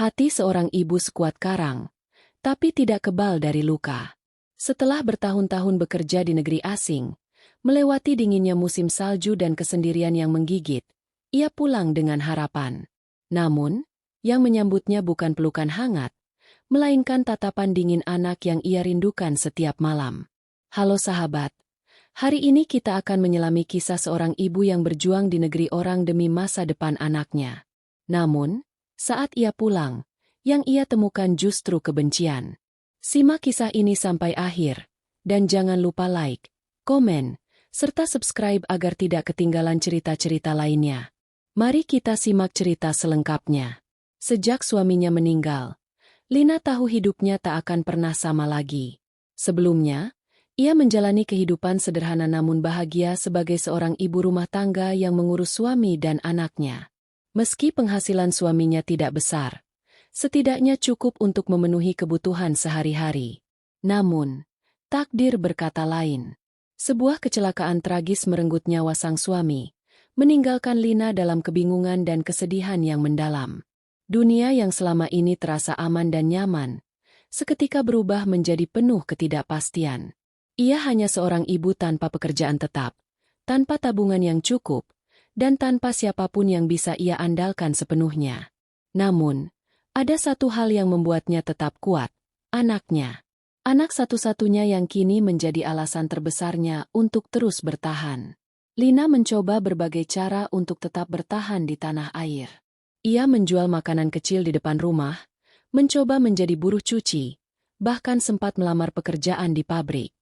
Hati seorang ibu sekuat karang, tapi tidak kebal dari luka. Setelah bertahun-tahun bekerja di negeri asing, melewati dinginnya musim salju dan kesendirian yang menggigit, ia pulang dengan harapan. Namun, yang menyambutnya bukan pelukan hangat, melainkan tatapan dingin anak yang ia rindukan setiap malam. Halo sahabat, hari ini kita akan menyelami kisah seorang ibu yang berjuang di negeri orang demi masa depan anaknya. Namun, saat ia pulang, yang ia temukan justru kebencian. Simak kisah ini sampai akhir, dan jangan lupa like, komen, serta subscribe agar tidak ketinggalan cerita-cerita lainnya. Mari kita simak cerita selengkapnya. Sejak suaminya meninggal, Lina tahu hidupnya tak akan pernah sama lagi. Sebelumnya, ia menjalani kehidupan sederhana namun bahagia sebagai seorang ibu rumah tangga yang mengurus suami dan anaknya. Meski penghasilan suaminya tidak besar, setidaknya cukup untuk memenuhi kebutuhan sehari-hari. Namun, takdir berkata lain. Sebuah kecelakaan tragis merenggut nyawa sang suami, meninggalkan Lina dalam kebingungan dan kesedihan yang mendalam. Dunia yang selama ini terasa aman dan nyaman, seketika berubah menjadi penuh ketidakpastian. Ia hanya seorang ibu tanpa pekerjaan tetap, tanpa tabungan yang cukup, dan tanpa siapapun yang bisa ia andalkan sepenuhnya. Namun, ada satu hal yang membuatnya tetap kuat, anaknya. Anak satu-satunya yang kini menjadi alasan terbesarnya untuk terus bertahan. Lina mencoba berbagai cara untuk tetap bertahan di tanah air. Ia menjual makanan kecil di depan rumah, mencoba menjadi buruh cuci, bahkan sempat melamar pekerjaan di pabrik.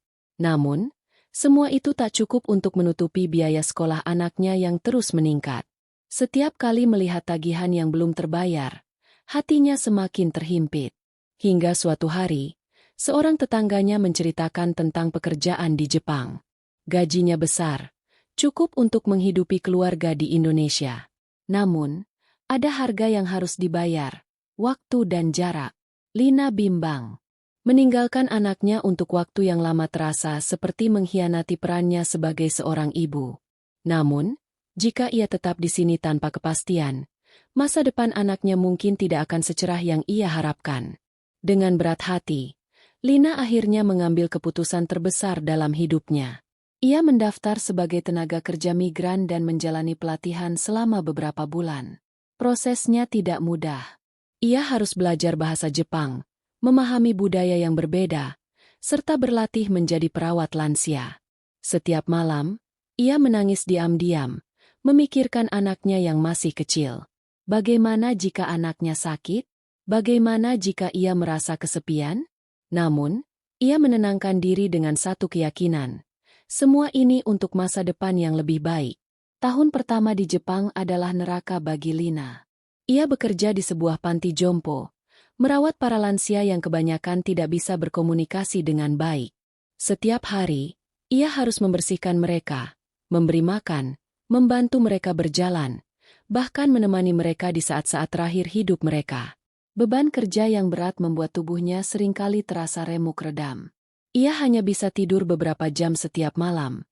Namun, semua itu tak cukup untuk menutupi biaya sekolah anaknya yang terus meningkat. Setiap kali melihat tagihan yang belum terbayar, hatinya semakin terhimpit. Hingga suatu hari, seorang tetangganya menceritakan tentang pekerjaan di Jepang. Gajinya besar, cukup untuk menghidupi keluarga di Indonesia. Namun, ada harga yang harus dibayar, waktu dan jarak. Lina bimbang. Meninggalkan anaknya untuk waktu yang lama terasa seperti mengkhianati perannya sebagai seorang ibu. Namun, jika ia tetap di sini tanpa kepastian, masa depan anaknya mungkin tidak akan secerah yang ia harapkan. Dengan berat hati, Lina akhirnya mengambil keputusan terbesar dalam hidupnya. Ia mendaftar sebagai tenaga kerja migran dan menjalani pelatihan selama beberapa bulan. Prosesnya tidak mudah. Ia harus belajar bahasa Jepang, memahami budaya yang berbeda, serta berlatih menjadi perawat lansia. Setiap malam, ia menangis diam-diam, memikirkan anaknya yang masih kecil. Bagaimana jika anaknya sakit? Bagaimana jika ia merasa kesepian? Namun, ia menenangkan diri dengan satu keyakinan. Semua ini untuk masa depan yang lebih baik. Tahun pertama di Jepang adalah neraka bagi Lina. Ia bekerja di sebuah panti jompo, merawat para lansia yang kebanyakan tidak bisa berkomunikasi dengan baik. Setiap hari, ia harus membersihkan mereka, memberi makan, membantu mereka berjalan, bahkan menemani mereka di saat-saat terakhir hidup mereka. Beban kerja yang berat membuat tubuhnya seringkali terasa remuk redam. Ia hanya bisa tidur beberapa jam setiap malam,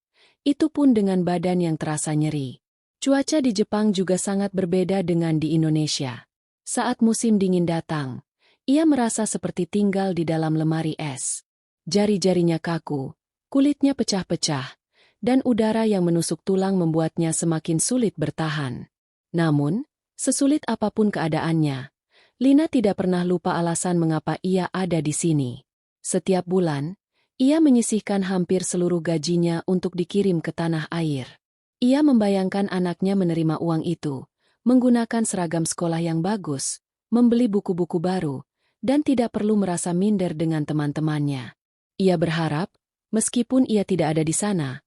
itu pun dengan badan yang terasa nyeri. Cuaca di Jepang juga sangat berbeda dengan di Indonesia. Saat musim dingin datang, ia merasa seperti tinggal di dalam lemari es. Jari-jarinya kaku, kulitnya pecah-pecah, dan udara yang menusuk tulang membuatnya semakin sulit bertahan. Namun, sesulit apapun keadaannya, Lina tidak pernah lupa alasan mengapa ia ada di sini. Setiap bulan, ia menyisihkan hampir seluruh gajinya untuk dikirim ke tanah air. Ia membayangkan anaknya menerima uang itu, menggunakan seragam sekolah yang bagus, membeli buku-buku baru, dan tidak perlu merasa minder dengan teman-temannya. Ia berharap, meskipun ia tidak ada di sana,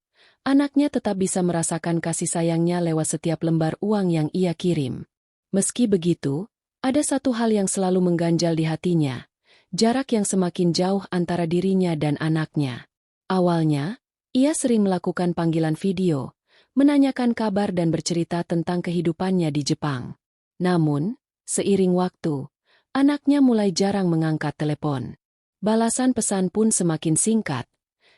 anaknya tetap bisa merasakan kasih sayangnya lewat setiap lembar uang yang ia kirim. Meski begitu, ada satu hal yang selalu mengganjal di hatinya, jarak yang semakin jauh antara dirinya dan anaknya. Awalnya, ia sering melakukan panggilan video, menanyakan kabar dan bercerita tentang kehidupannya di Jepang. Namun, seiring waktu, anaknya mulai jarang mengangkat telepon. Balasan pesan pun semakin singkat,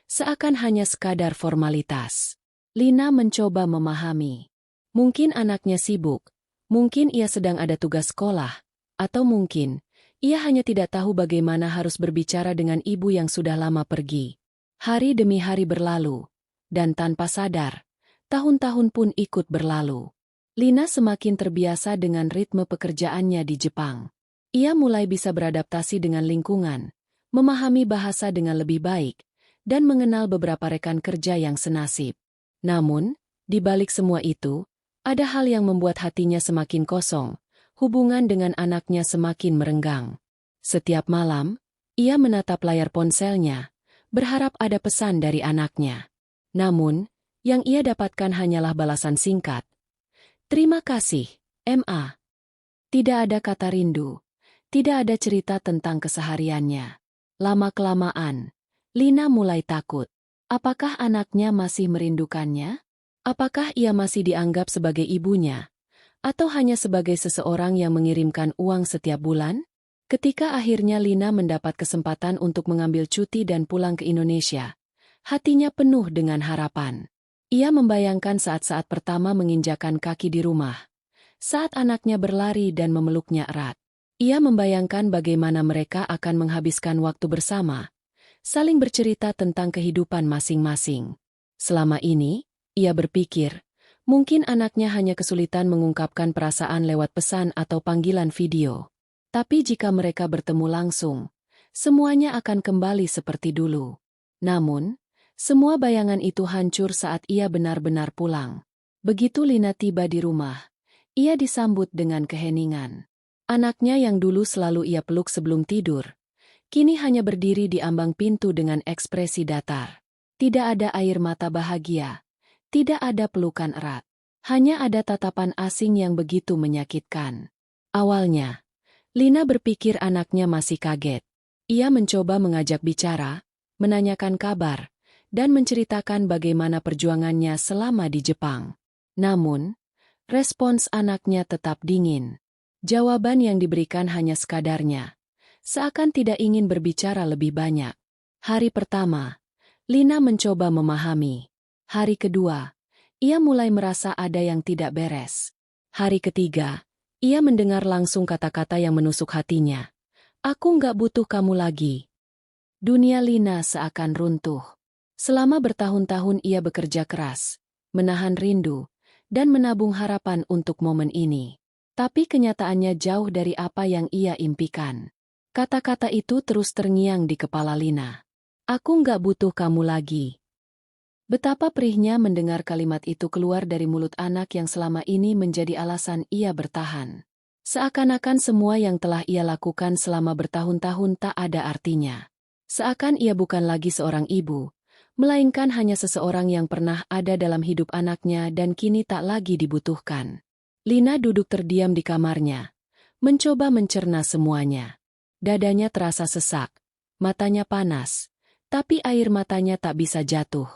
seakan hanya sekadar formalitas. Lina mencoba memahami. Mungkin anaknya sibuk, mungkin ia sedang ada tugas sekolah, Atau mungkin, ia hanya tidak tahu bagaimana harus berbicara dengan ibu yang sudah lama pergi. Hari demi hari berlalu, dan tanpa sadar, tahun-tahun pun ikut berlalu. Lina semakin terbiasa dengan ritme pekerjaannya di Jepang. Ia mulai bisa beradaptasi dengan lingkungan, memahami bahasa dengan lebih baik, dan mengenal beberapa rekan kerja yang senasib. Namun, di balik semua itu, ada hal yang membuat hatinya semakin kosong, hubungan dengan anaknya semakin merenggang. Setiap malam, ia menatap layar ponselnya, berharap ada pesan dari anaknya. Namun, yang ia dapatkan hanyalah balasan singkat. Terima kasih, Ma. Tidak ada kata rindu, tidak ada cerita tentang kesehariannya. Lama-kelamaan, Lina mulai takut. Apakah anaknya masih merindukannya? Apakah ia masih dianggap sebagai ibunya? Atau hanya sebagai seseorang yang mengirimkan uang setiap bulan? Ketika akhirnya Lina mendapat kesempatan untuk mengambil cuti dan pulang ke Indonesia, hatinya penuh dengan harapan. Ia membayangkan saat-saat pertama menginjakan kaki di rumah, saat anaknya berlari dan memeluknya erat. Ia membayangkan bagaimana mereka akan menghabiskan waktu bersama, saling bercerita tentang kehidupan masing-masing. Selama ini, ia berpikir, mungkin anaknya hanya kesulitan mengungkapkan perasaan lewat pesan atau panggilan video. Tapi jika mereka bertemu langsung, semuanya akan kembali seperti dulu. Namun, semua bayangan itu hancur saat ia benar-benar pulang. Begitu Lina tiba di rumah, ia disambut dengan keheningan. Anaknya yang dulu selalu ia peluk sebelum tidur, kini hanya berdiri di ambang pintu dengan ekspresi datar. Tidak ada air mata bahagia, tidak ada pelukan erat. Hanya ada tatapan asing yang begitu menyakitkan. Awalnya, Lina berpikir anaknya masih kaget. Ia mencoba mengajak bicara, menanyakan kabar, dan menceritakan bagaimana perjuangannya selama di Jepang. Namun, respons anaknya tetap dingin. Jawaban yang diberikan hanya sekadarnya, seakan tidak ingin berbicara lebih banyak. Hari pertama, Lina mencoba memahami. Hari kedua, ia mulai merasa ada yang tidak beres. Hari ketiga, ia mendengar langsung kata-kata yang menusuk hatinya. Aku nggak butuh kamu lagi. Dunia Lina seakan runtuh. Selama bertahun-tahun ia bekerja keras, menahan rindu, dan menabung harapan untuk momen ini. Tapi kenyataannya jauh dari apa yang ia impikan. Kata-kata itu terus terngiang di kepala Lina. Aku nggak butuh kamu lagi. Betapa perihnya mendengar kalimat itu keluar dari mulut anak yang selama ini menjadi alasan ia bertahan. Seakan-akan semua yang telah ia lakukan selama bertahun-tahun tak ada artinya. Seakan ia bukan lagi seorang ibu, melainkan hanya seseorang yang pernah ada dalam hidup anaknya dan kini tak lagi dibutuhkan. Lina duduk terdiam di kamarnya, mencoba mencerna semuanya. Dadanya terasa sesak, matanya panas, tapi air matanya tak bisa jatuh.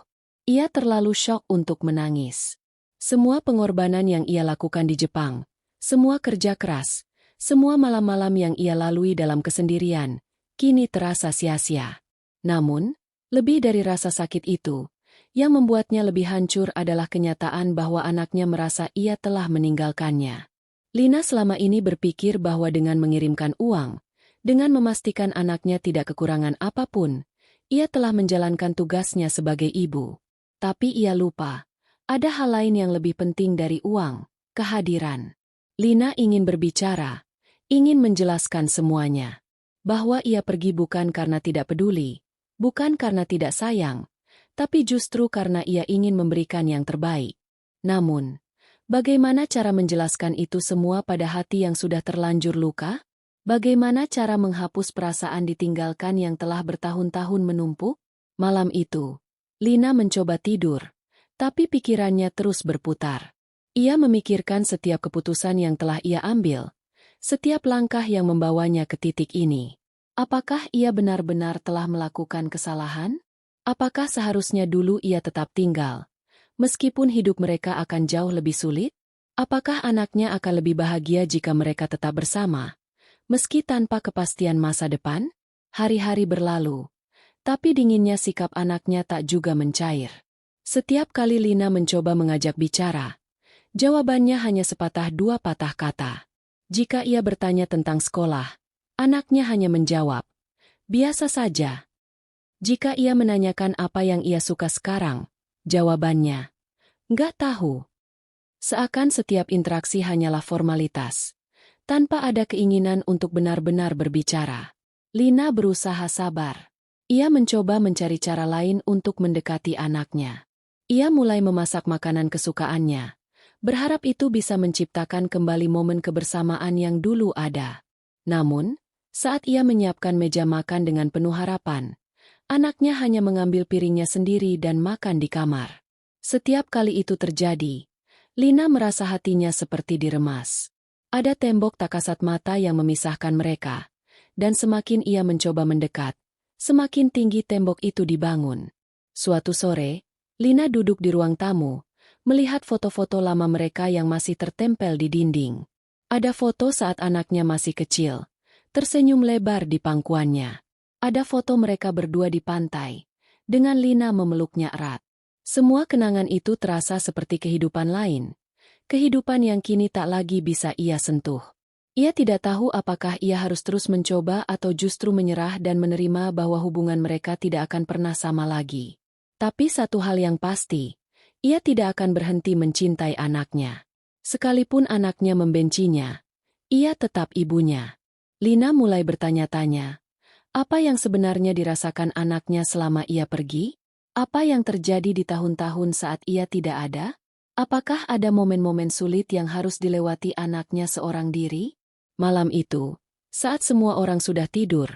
Ia terlalu syok untuk menangis. Semua pengorbanan yang ia lakukan di Jepang, semua kerja keras, semua malam-malam yang ia lalui dalam kesendirian, kini terasa sia-sia. Namun, lebih dari rasa sakit itu, yang membuatnya lebih hancur adalah kenyataan bahwa anaknya merasa ia telah meninggalkannya. Lina selama ini berpikir bahwa dengan mengirimkan uang, dengan memastikan anaknya tidak kekurangan apapun, ia telah menjalankan tugasnya sebagai ibu. Tapi ia lupa, ada hal lain yang lebih penting dari uang, kehadiran. Lina ingin berbicara, ingin menjelaskan semuanya. Bahwa ia pergi bukan karena tidak peduli, bukan karena tidak sayang, tapi justru karena ia ingin memberikan yang terbaik. Namun, bagaimana cara menjelaskan itu semua pada hati yang sudah terlanjur luka? Bagaimana cara menghapus perasaan ditinggalkan yang telah bertahun-tahun menumpuk? Malam itu, Lina mencoba tidur, tapi pikirannya terus berputar. Ia memikirkan setiap keputusan yang telah ia ambil, setiap langkah yang membawanya ke titik ini. Apakah ia benar-benar telah melakukan kesalahan? Apakah seharusnya dulu ia tetap tinggal, meskipun hidup mereka akan jauh lebih sulit? Apakah anaknya akan lebih bahagia jika mereka tetap bersama, meski tanpa kepastian masa depan? Hari-hari berlalu, tapi dinginnya sikap anaknya tak juga mencair. Setiap kali Lina mencoba mengajak bicara, jawabannya hanya sepatah dua patah kata. Jika ia bertanya tentang sekolah, anaknya hanya menjawab, "Biasa saja." Jika ia menanyakan apa yang ia suka sekarang, jawabannya, "Nggak tahu." Seakan setiap interaksi hanyalah formalitas, tanpa ada keinginan untuk benar-benar berbicara. Lina berusaha sabar. Ia mencoba mencari cara lain untuk mendekati anaknya. Ia mulai memasak makanan kesukaannya, berharap itu bisa menciptakan kembali momen kebersamaan yang dulu ada. Namun, saat ia menyiapkan meja makan dengan penuh harapan, anaknya hanya mengambil piringnya sendiri dan makan di kamar. Setiap kali itu terjadi, Lina merasa hatinya seperti diremas. Ada tembok tak kasat mata yang memisahkan mereka, dan semakin ia mencoba mendekat, semakin tinggi tembok itu dibangun. Suatu sore, Lina duduk di ruang tamu, melihat foto-foto lama mereka yang masih tertempel di dinding. Ada foto saat anaknya masih kecil, tersenyum lebar di pangkuannya. Ada foto mereka berdua di pantai, dengan Lina memeluknya erat. Semua kenangan itu terasa seperti kehidupan lain. Kehidupan yang kini tak lagi bisa ia sentuh. Ia tidak tahu apakah ia harus terus mencoba atau justru menyerah dan menerima bahwa hubungan mereka tidak akan pernah sama lagi. Tapi satu hal yang pasti, ia tidak akan berhenti mencintai anaknya. Sekalipun anaknya membencinya, ia tetap ibunya. Lina mulai bertanya-tanya, apa yang sebenarnya dirasakan anaknya selama ia pergi? Apa yang terjadi di tahun-tahun saat ia tidak ada? Apakah ada momen-momen sulit yang harus dilewati anaknya seorang diri? Malam itu, saat semua orang sudah tidur,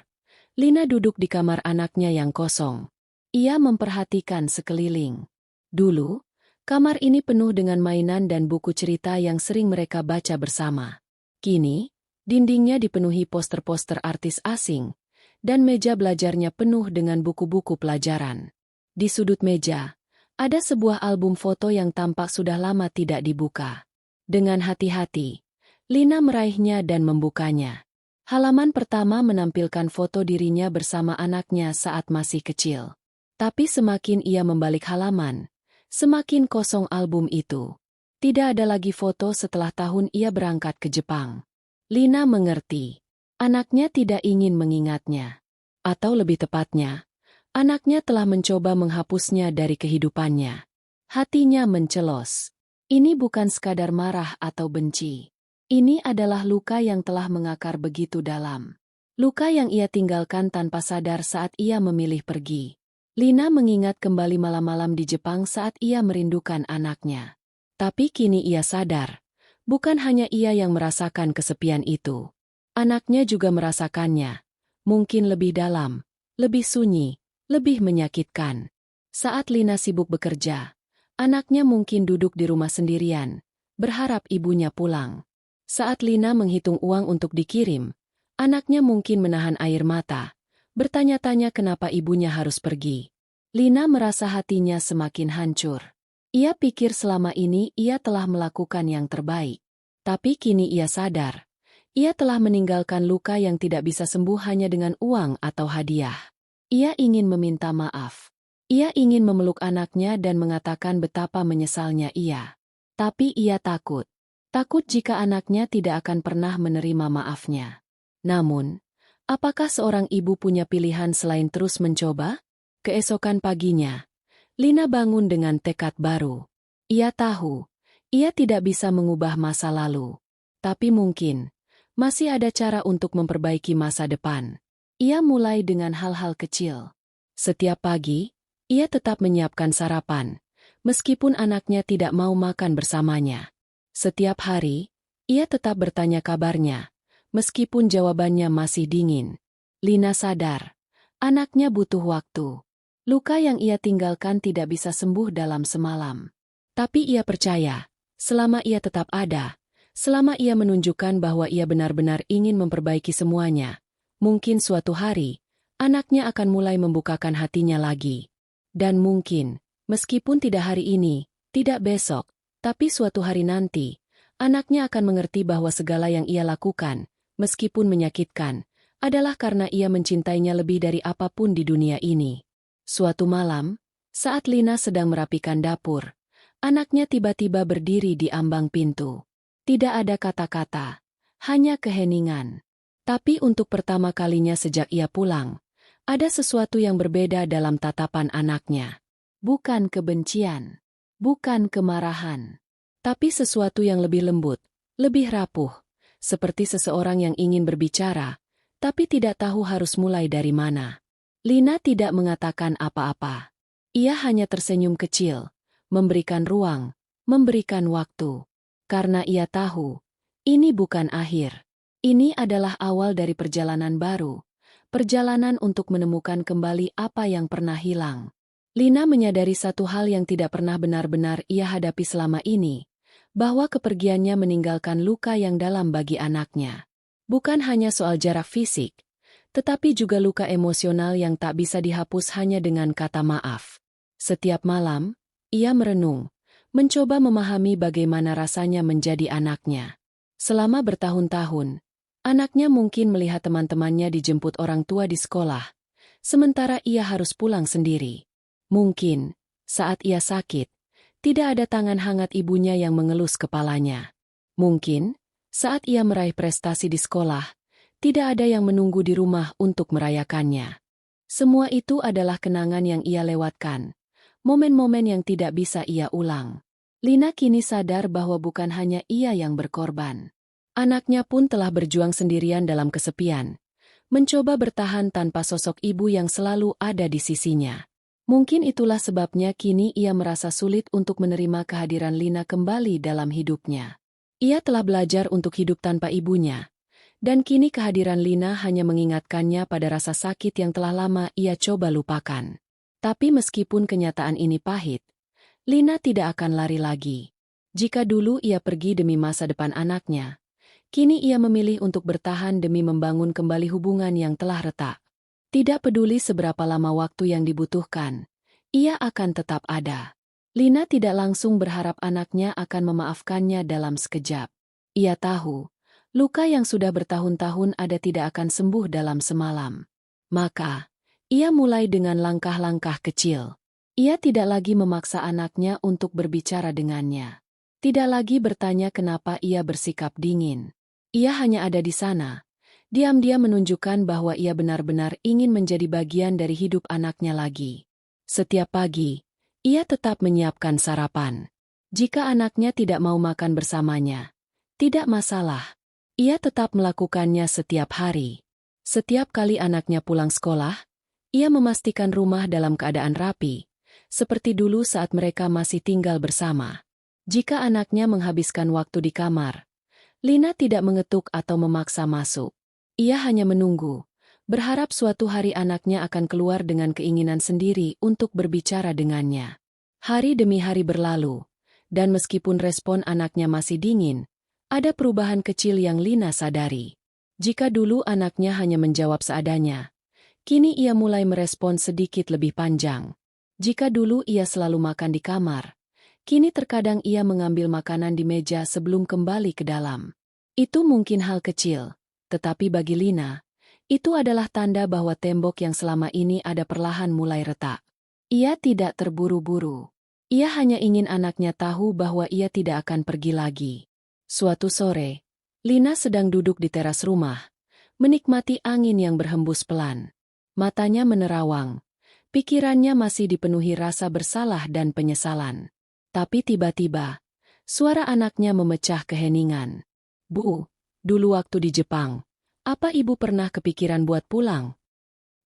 Lina duduk di kamar anaknya yang kosong. Ia memperhatikan sekeliling. Dulu, kamar ini penuh dengan mainan dan buku cerita yang sering mereka baca bersama. Kini, dindingnya dipenuhi poster-poster artis asing, dan meja belajarnya penuh dengan buku-buku pelajaran. Di sudut meja, ada sebuah album foto yang tampak sudah lama tidak dibuka. Dengan hati-hati, Lina meraihnya dan membukanya. Halaman pertama menampilkan foto dirinya bersama anaknya saat masih kecil. Tapi semakin ia membalik halaman, semakin kosong album itu. Tidak ada lagi foto setelah tahun ia berangkat ke Jepang. Lina mengerti. Anaknya tidak ingin mengingatnya. Atau lebih tepatnya, anaknya telah mencoba menghapusnya dari kehidupannya. Hatinya mencelos. Ini bukan sekadar marah atau benci. Ini adalah luka yang telah mengakar begitu dalam. Luka yang ia tinggalkan tanpa sadar saat ia memilih pergi. Lina mengingat kembali malam-malam di Jepang saat ia merindukan anaknya. Tapi kini ia sadar, bukan hanya ia yang merasakan kesepian itu. Anaknya juga merasakannya. Mungkin lebih dalam, lebih sunyi, lebih menyakitkan. Saat Lina sibuk bekerja, anaknya mungkin duduk di rumah sendirian, berharap ibunya pulang. Saat Lina menghitung uang untuk dikirim, anaknya mungkin menahan air mata, bertanya-tanya kenapa ibunya harus pergi. Lina merasa hatinya semakin hancur. Ia pikir selama ini ia telah melakukan yang terbaik. Tapi kini ia sadar, ia telah meninggalkan luka yang tidak bisa sembuh hanya dengan uang atau hadiah. Ia ingin meminta maaf. Ia ingin memeluk anaknya dan mengatakan betapa menyesalnya ia. Tapi ia takut. Takut jika anaknya tidak akan pernah menerima maafnya. Namun, apakah seorang ibu punya pilihan selain terus mencoba? Keesokan paginya, Lina bangun dengan tekad baru. Ia tahu, ia tidak bisa mengubah masa lalu. Tapi mungkin, masih ada cara untuk memperbaiki masa depan. Ia mulai dengan hal-hal kecil. Setiap pagi, ia tetap menyiapkan sarapan, meskipun anaknya tidak mau makan bersamanya. Setiap hari, ia tetap bertanya kabarnya, meskipun jawabannya masih dingin. Lina sadar, anaknya butuh waktu. Luka yang ia tinggalkan tidak bisa sembuh dalam semalam. Tapi ia percaya, selama ia tetap ada, selama ia menunjukkan bahwa ia benar-benar ingin memperbaiki semuanya, mungkin suatu hari, anaknya akan mulai membukakan hatinya lagi. Dan mungkin, meskipun tidak hari ini, tidak besok, tapi suatu hari nanti, anaknya akan mengerti bahwa segala yang ia lakukan, meskipun menyakitkan, adalah karena ia mencintainya lebih dari apapun di dunia ini. Suatu malam, saat Lina sedang merapikan dapur, anaknya tiba-tiba berdiri di ambang pintu. Tidak ada kata-kata, hanya keheningan. Tapi untuk pertama kalinya sejak ia pulang, ada sesuatu yang berbeda dalam tatapan anaknya. Bukan kebencian, bukan kemarahan, tapi sesuatu yang lebih lembut, lebih rapuh, seperti seseorang yang ingin berbicara, tapi tidak tahu harus mulai dari mana. Lina tidak mengatakan apa-apa. Ia hanya tersenyum kecil, memberikan ruang, memberikan waktu. Karena ia tahu, ini bukan akhir. Ini adalah awal dari perjalanan baru. Perjalanan untuk menemukan kembali apa yang pernah hilang. Lina menyadari satu hal yang tidak pernah benar-benar ia hadapi selama ini, bahwa kepergiannya meninggalkan luka yang dalam bagi anaknya. Bukan hanya soal jarak fisik, tetapi juga luka emosional yang tak bisa dihapus hanya dengan kata maaf. Setiap malam, ia merenung, mencoba memahami bagaimana rasanya menjadi anaknya. Selama bertahun-tahun, anaknya mungkin melihat teman-temannya dijemput orang tua di sekolah, sementara ia harus pulang sendiri. Mungkin, saat ia sakit, tidak ada tangan hangat ibunya yang mengelus kepalanya. Mungkin, saat ia meraih prestasi di sekolah, tidak ada yang menunggu di rumah untuk merayakannya. Semua itu adalah kenangan yang ia lewatkan, momen-momen yang tidak bisa ia ulang. Lina kini sadar bahwa bukan hanya ia yang berkorban. Anaknya pun telah berjuang sendirian dalam kesepian, mencoba bertahan tanpa sosok ibu yang selalu ada di sisinya. Mungkin itulah sebabnya kini ia merasa sulit untuk menerima kehadiran Lina kembali dalam hidupnya. Ia telah belajar untuk hidup tanpa ibunya, dan kini kehadiran Lina hanya mengingatkannya pada rasa sakit yang telah lama ia coba lupakan. Tapi meskipun kenyataan ini pahit, Lina tidak akan lari lagi. Jika dulu ia pergi demi masa depan anaknya, kini ia memilih untuk bertahan demi membangun kembali hubungan yang telah retak. Tidak peduli seberapa lama waktu yang dibutuhkan, ia akan tetap ada. Lina tidak langsung berharap anaknya akan memaafkannya dalam sekejap. Ia tahu, luka yang sudah bertahun-tahun ada tidak akan sembuh dalam semalam. Maka, ia mulai dengan langkah-langkah kecil. Ia tidak lagi memaksa anaknya untuk berbicara dengannya. Tidak lagi bertanya kenapa ia bersikap dingin. Ia hanya ada di sana, diam-diam menunjukkan bahwa ia benar-benar ingin menjadi bagian dari hidup anaknya lagi. Setiap pagi, ia tetap menyiapkan sarapan. Jika anaknya tidak mau makan bersamanya, tidak masalah. Ia tetap melakukannya setiap hari. Setiap kali anaknya pulang sekolah, ia memastikan rumah dalam keadaan rapi, seperti dulu saat mereka masih tinggal bersama. Jika anaknya menghabiskan waktu di kamar, Lina tidak mengetuk atau memaksa masuk. Ia hanya menunggu, berharap suatu hari anaknya akan keluar dengan keinginan sendiri untuk berbicara dengannya. Hari demi hari berlalu, dan meskipun respon anaknya masih dingin, ada perubahan kecil yang Lina sadari. Jika dulu anaknya hanya menjawab seadanya, kini ia mulai merespon sedikit lebih panjang. Jika dulu ia selalu makan di kamar, kini terkadang ia mengambil makanan di meja sebelum kembali ke dalam. Itu mungkin hal kecil, tetapi bagi Lina, itu adalah tanda bahwa tembok yang selama ini ada perlahan mulai retak. Ia tidak terburu-buru. Ia hanya ingin anaknya tahu bahwa ia tidak akan pergi lagi. Suatu sore, Lina sedang duduk di teras rumah, menikmati angin yang berhembus pelan. Matanya menerawang, pikirannya masih dipenuhi rasa bersalah dan penyesalan. Tapi tiba-tiba, suara anaknya memecah keheningan. "Bu, dulu waktu di Jepang, apa ibu pernah kepikiran buat pulang?"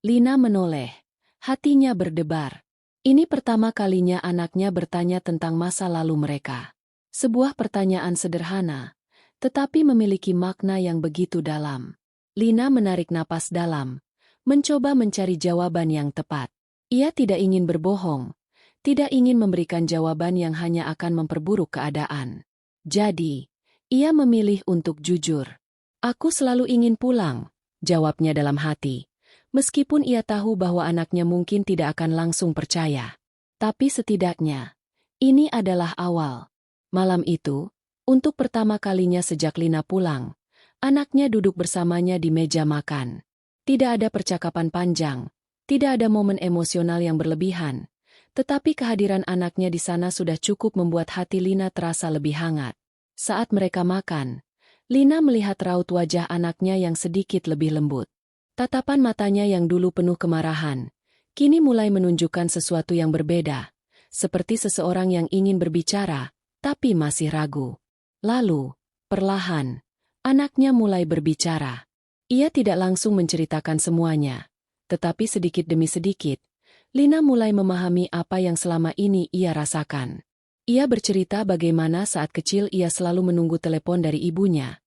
Lina menoleh, hatinya berdebar. Ini pertama kalinya anaknya bertanya tentang masa lalu mereka. Sebuah pertanyaan sederhana, tetapi memiliki makna yang begitu dalam. Lina menarik napas dalam, mencoba mencari jawaban yang tepat. Ia tidak ingin berbohong, tidak ingin memberikan jawaban yang hanya akan memperburuk keadaan. Jadi, ia memilih untuk jujur. "Aku selalu ingin pulang," jawabnya dalam hati. Meskipun ia tahu bahwa anaknya mungkin tidak akan langsung percaya. Tapi setidaknya, ini adalah awal. Malam itu, untuk pertama kalinya sejak Lina pulang, anaknya duduk bersamanya di meja makan. Tidak ada percakapan panjang, tidak ada momen emosional yang berlebihan, tetapi kehadiran anaknya di sana sudah cukup membuat hati Lina terasa lebih hangat. Saat mereka makan, Lina melihat raut wajah anaknya yang sedikit lebih lembut. Tatapan matanya yang dulu penuh kemarahan, kini mulai menunjukkan sesuatu yang berbeda, seperti seseorang yang ingin berbicara, tapi masih ragu. Lalu, perlahan, anaknya mulai berbicara. Ia tidak langsung menceritakan semuanya, tetapi sedikit demi sedikit, Lina mulai memahami apa yang selama ini ia rasakan. Ia bercerita bagaimana saat kecil ia selalu menunggu telepon dari ibunya,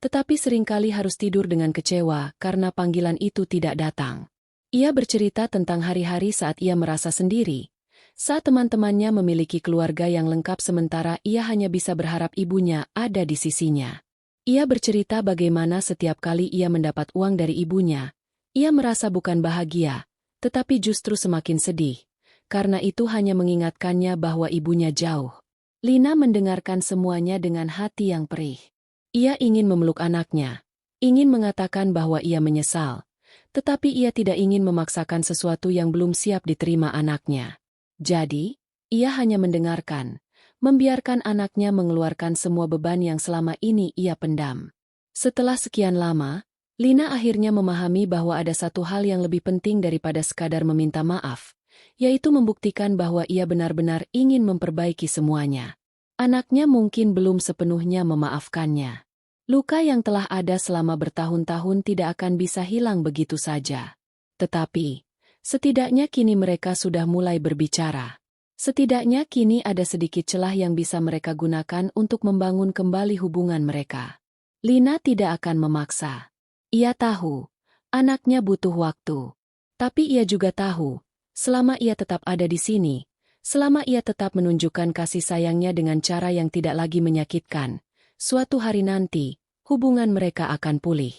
tetapi seringkali harus tidur dengan kecewa karena panggilan itu tidak datang. Ia bercerita tentang hari-hari saat ia merasa sendiri, saat teman-temannya memiliki keluarga yang lengkap sementara ia hanya bisa berharap ibunya ada di sisinya. Ia bercerita bagaimana setiap kali ia mendapat uang dari ibunya, ia merasa bukan bahagia, tetapi justru semakin sedih, karena itu hanya mengingatkannya bahwa ibunya jauh. Lina mendengarkan semuanya dengan hati yang perih. Ia ingin memeluk anaknya, ingin mengatakan bahwa ia menyesal, tetapi ia tidak ingin memaksakan sesuatu yang belum siap diterima anaknya. Jadi, ia hanya mendengarkan, membiarkan anaknya mengeluarkan semua beban yang selama ini ia pendam. Setelah sekian lama, Lina akhirnya memahami bahwa ada satu hal yang lebih penting daripada sekadar meminta maaf, yaitu membuktikan bahwa ia benar-benar ingin memperbaiki semuanya. Anaknya mungkin belum sepenuhnya memaafkannya. Luka yang telah ada selama bertahun-tahun tidak akan bisa hilang begitu saja. Tetapi, setidaknya kini mereka sudah mulai berbicara. Setidaknya kini ada sedikit celah yang bisa mereka gunakan untuk membangun kembali hubungan mereka. Lina tidak akan memaksa. Ia tahu, anaknya butuh waktu. Tapi ia juga tahu, selama ia tetap ada di sini, selama ia tetap menunjukkan kasih sayangnya dengan cara yang tidak lagi menyakitkan, suatu hari nanti, hubungan mereka akan pulih.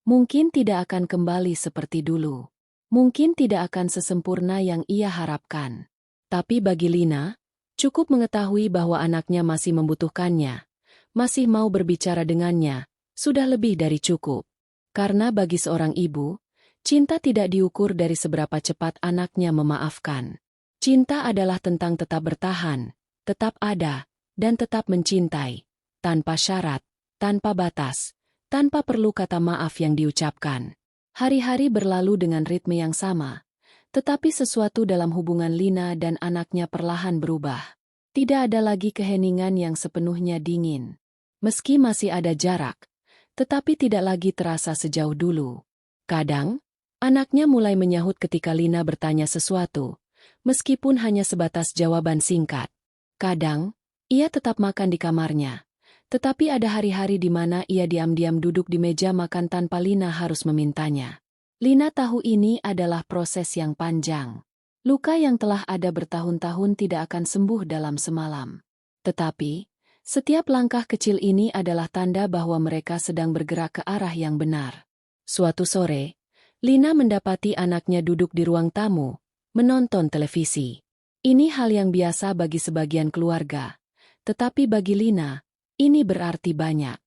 Mungkin tidak akan kembali seperti dulu. Mungkin tidak akan sesempurna yang ia harapkan. Tapi bagi Lina, cukup mengetahui bahwa anaknya masih membutuhkannya, masih mau berbicara dengannya, sudah lebih dari cukup. Karena bagi seorang ibu, cinta tidak diukur dari seberapa cepat anaknya memaafkan. Cinta adalah tentang tetap bertahan, tetap ada, dan tetap mencintai, tanpa syarat, tanpa batas, tanpa perlu kata maaf yang diucapkan. Hari-hari berlalu dengan ritme yang sama, tetapi sesuatu dalam hubungan Lina dan anaknya perlahan berubah. Tidak ada lagi keheningan yang sepenuhnya dingin. Meski masih ada jarak, tetapi tidak lagi terasa sejauh dulu. Kadang, anaknya mulai menyahut ketika Lina bertanya sesuatu, meskipun hanya sebatas jawaban singkat. Kadang, ia tetap makan di kamarnya, tetapi ada hari-hari di mana ia diam-diam duduk di meja makan tanpa Lina harus memintanya. Lina tahu ini adalah proses yang panjang. Luka yang telah ada bertahun-tahun tidak akan sembuh dalam semalam. Tetapi, setiap langkah kecil ini adalah tanda bahwa mereka sedang bergerak ke arah yang benar. Suatu sore, Lina mendapati anaknya duduk di ruang tamu, menonton televisi. Ini hal yang biasa bagi sebagian keluarga. Tetapi bagi Lina, ini berarti banyak.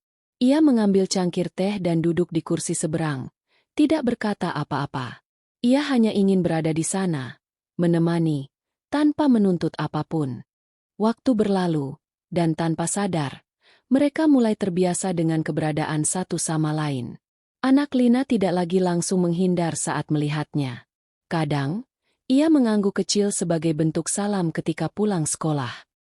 Ia mengambil cangkir teh dan duduk di kursi seberang, tidak berkata apa-apa. Ia hanya ingin berada di sana, menemani, tanpa menuntut apapun. Waktu berlalu, dan tanpa sadar, mereka mulai terbiasa dengan keberadaan satu sama lain. Anak Lina tidak lagi langsung menghindar saat melihatnya. Kadang, ia mengangguk kecil sebagai bentuk salam ketika pulang sekolah.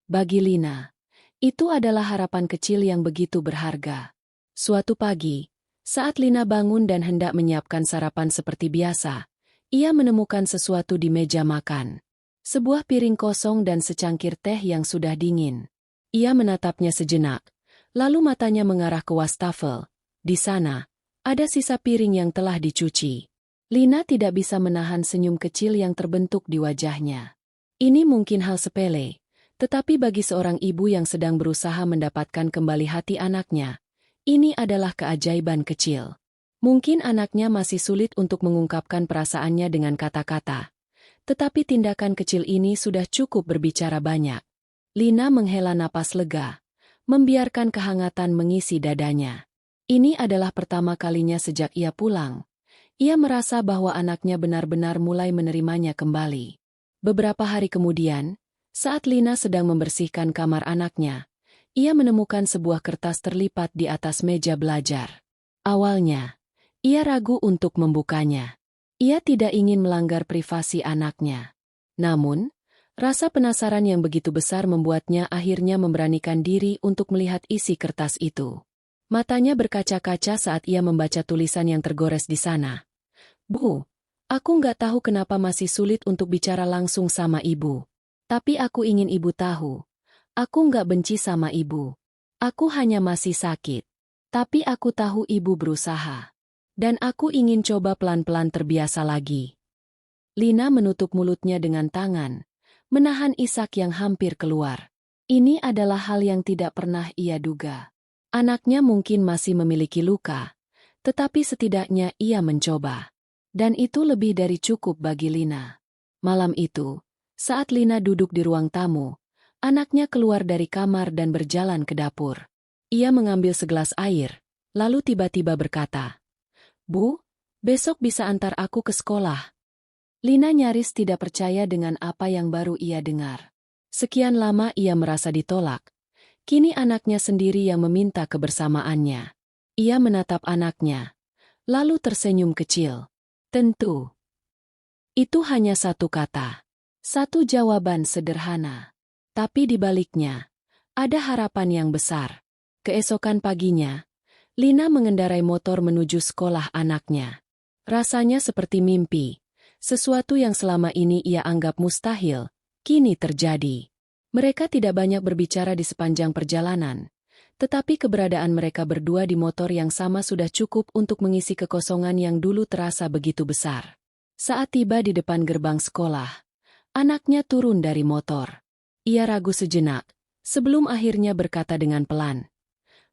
Bagi Lina, itu adalah harapan kecil yang begitu berharga. Suatu pagi, saat Lina bangun dan hendak menyiapkan sarapan seperti biasa, ia menemukan sesuatu di meja makan. Sebuah piring kosong dan secangkir teh yang sudah dingin. Ia menatapnya sejenak, lalu matanya mengarah ke wastafel. Di sana, ada sisa piring yang telah dicuci. Lina tidak bisa menahan senyum kecil yang terbentuk di wajahnya. Ini mungkin hal sepele, tetapi bagi seorang ibu yang sedang berusaha mendapatkan kembali hati anaknya, ini adalah keajaiban kecil. Mungkin anaknya masih sulit untuk mengungkapkan perasaannya dengan kata-kata, tetapi tindakan kecil ini sudah cukup berbicara banyak. Lina menghela napas lega, membiarkan kehangatan mengisi dadanya. Ini adalah pertama kalinya sejak ia pulang. Ia merasa bahwa anaknya benar-benar mulai menerimanya kembali. Beberapa hari kemudian, saat Lina sedang membersihkan kamar anaknya, ia menemukan sebuah kertas terlipat di atas meja belajar. Awalnya, ia ragu untuk membukanya. Ia tidak ingin melanggar privasi anaknya. Namun, rasa penasaran yang begitu besar membuatnya akhirnya memberanikan diri untuk melihat isi kertas itu. Matanya berkaca-kaca saat ia membaca tulisan yang tergores di sana. Bu, aku nggak tahu kenapa masih sulit untuk bicara langsung sama ibu. Tapi aku ingin ibu tahu. Aku nggak benci sama ibu. Aku hanya masih sakit. Tapi aku tahu ibu berusaha. Dan aku ingin coba pelan-pelan terbiasa lagi. Lina menutup mulutnya dengan tangan, menahan isak yang hampir keluar. Ini adalah hal yang tidak pernah ia duga. Anaknya mungkin masih memiliki luka, tetapi setidaknya ia mencoba. Dan itu lebih dari cukup bagi Lina. Malam itu, saat Lina duduk di ruang tamu, anaknya keluar dari kamar dan berjalan ke dapur. Ia mengambil segelas air, lalu tiba-tiba berkata, "Bu, besok bisa antar aku ke sekolah." Lina nyaris tidak percaya dengan apa yang baru ia dengar. Sekian lama ia merasa ditolak. Kini anaknya sendiri yang meminta kebersamaannya. Ia menatap anaknya, lalu tersenyum kecil. Tentu. Itu hanya satu kata. Satu jawaban sederhana. Tapi di baliknya, ada harapan yang besar. Keesokan paginya, Lina mengendarai motor menuju sekolah anaknya. Rasanya seperti mimpi. Sesuatu yang selama ini ia anggap mustahil, kini terjadi. Mereka tidak banyak berbicara di sepanjang perjalanan, tetapi keberadaan mereka berdua di motor yang sama sudah cukup untuk mengisi kekosongan yang dulu terasa begitu besar. Saat tiba di depan gerbang sekolah, anaknya turun dari motor. Ia ragu sejenak, sebelum akhirnya berkata dengan pelan,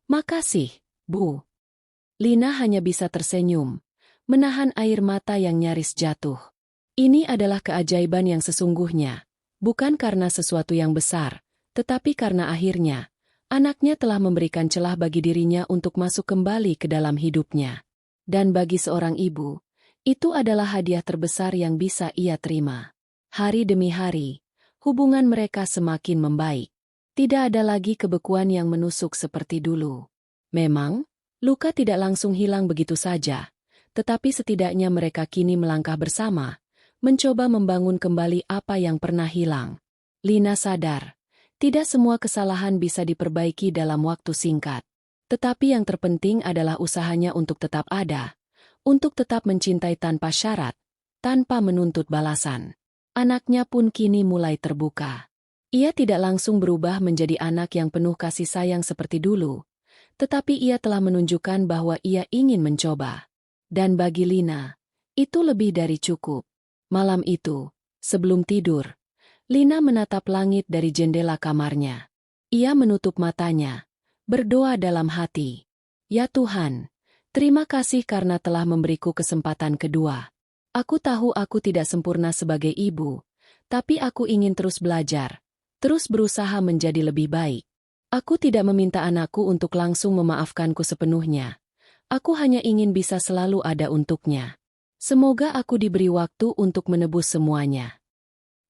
"Makasih, Bu." Lina hanya bisa tersenyum, menahan air mata yang nyaris jatuh. Ini adalah keajaiban yang sesungguhnya, bukan karena sesuatu yang besar, tetapi karena akhirnya, anaknya telah memberikan celah bagi dirinya untuk masuk kembali ke dalam hidupnya. Dan bagi seorang ibu, itu adalah hadiah terbesar yang bisa ia terima. Hari demi hari, hubungan mereka semakin membaik. Tidak ada lagi kebekuan yang menusuk seperti dulu. Memang, luka tidak langsung hilang begitu saja, tetapi setidaknya mereka kini melangkah bersama, mencoba membangun kembali apa yang pernah hilang. Lina sadar, tidak semua kesalahan bisa diperbaiki dalam waktu singkat. Tetapi yang terpenting adalah usahanya untuk tetap ada, untuk tetap mencintai tanpa syarat, tanpa menuntut balasan. Anaknya pun kini mulai terbuka. Ia tidak langsung berubah menjadi anak yang penuh kasih sayang seperti dulu, tetapi ia telah menunjukkan bahwa ia ingin mencoba. Dan bagi Lina, itu lebih dari cukup. Malam itu, sebelum tidur, Lina menatap langit dari jendela kamarnya. Ia menutup matanya, berdoa dalam hati. Ya Tuhan, terima kasih karena telah memberiku kesempatan kedua. Aku tahu aku tidak sempurna sebagai ibu, tapi aku ingin terus belajar, terus berusaha menjadi lebih baik. Aku tidak meminta anakku untuk langsung memaafkanku sepenuhnya. Aku hanya ingin bisa selalu ada untuknya. Semoga aku diberi waktu untuk menebus semuanya.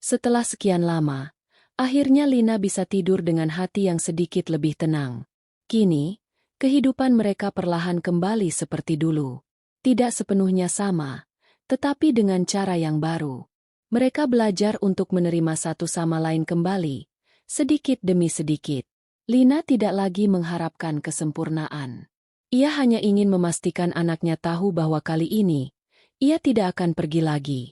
Setelah sekian lama, akhirnya Lina bisa tidur dengan hati yang sedikit lebih tenang. Kini, kehidupan mereka perlahan kembali seperti dulu. Tidak sepenuhnya sama, tetapi dengan cara yang baru. Mereka belajar untuk menerima satu sama lain kembali, sedikit demi sedikit. Lina tidak lagi mengharapkan kesempurnaan. Ia hanya ingin memastikan anaknya tahu bahwa kali ini, ia tidak akan pergi lagi.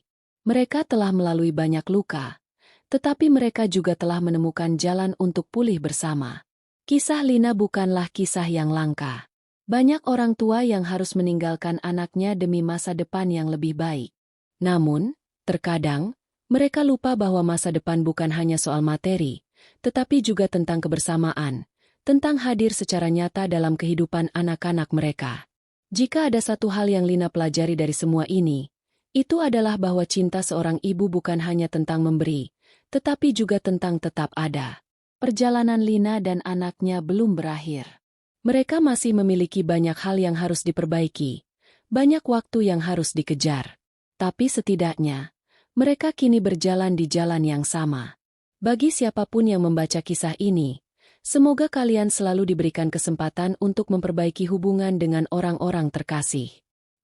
Mereka telah melalui banyak luka, tetapi mereka juga telah menemukan jalan untuk pulih bersama. Kisah Lina bukanlah kisah yang langka. Banyak orang tua yang harus meninggalkan anaknya demi masa depan yang lebih baik. Namun, terkadang, mereka lupa bahwa masa depan bukan hanya soal materi, tetapi juga tentang kebersamaan, tentang hadir secara nyata dalam kehidupan anak-anak mereka. Jika ada satu hal yang Lina pelajari dari semua ini, itu adalah bahwa cinta seorang ibu bukan hanya tentang memberi, tetapi juga tentang tetap ada. Perjalanan Lina dan anaknya belum berakhir. Mereka masih memiliki banyak hal yang harus diperbaiki, banyak waktu yang harus dikejar. Tapi setidaknya, mereka kini berjalan di jalan yang sama. Bagi siapapun yang membaca kisah ini, Semoga kalian selalu diberikan kesempatan untuk memperbaiki hubungan dengan orang-orang terkasih.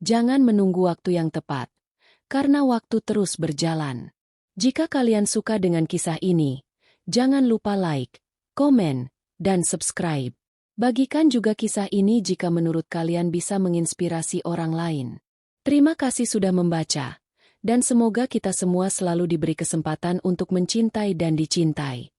Jangan menunggu waktu yang tepat, karena waktu terus berjalan. Jika kalian suka dengan kisah ini, jangan lupa like, komen, dan subscribe. Bagikan juga kisah ini jika menurut kalian bisa menginspirasi orang lain. Terima kasih sudah membaca, dan semoga kita semua selalu diberi kesempatan untuk mencintai dan dicintai.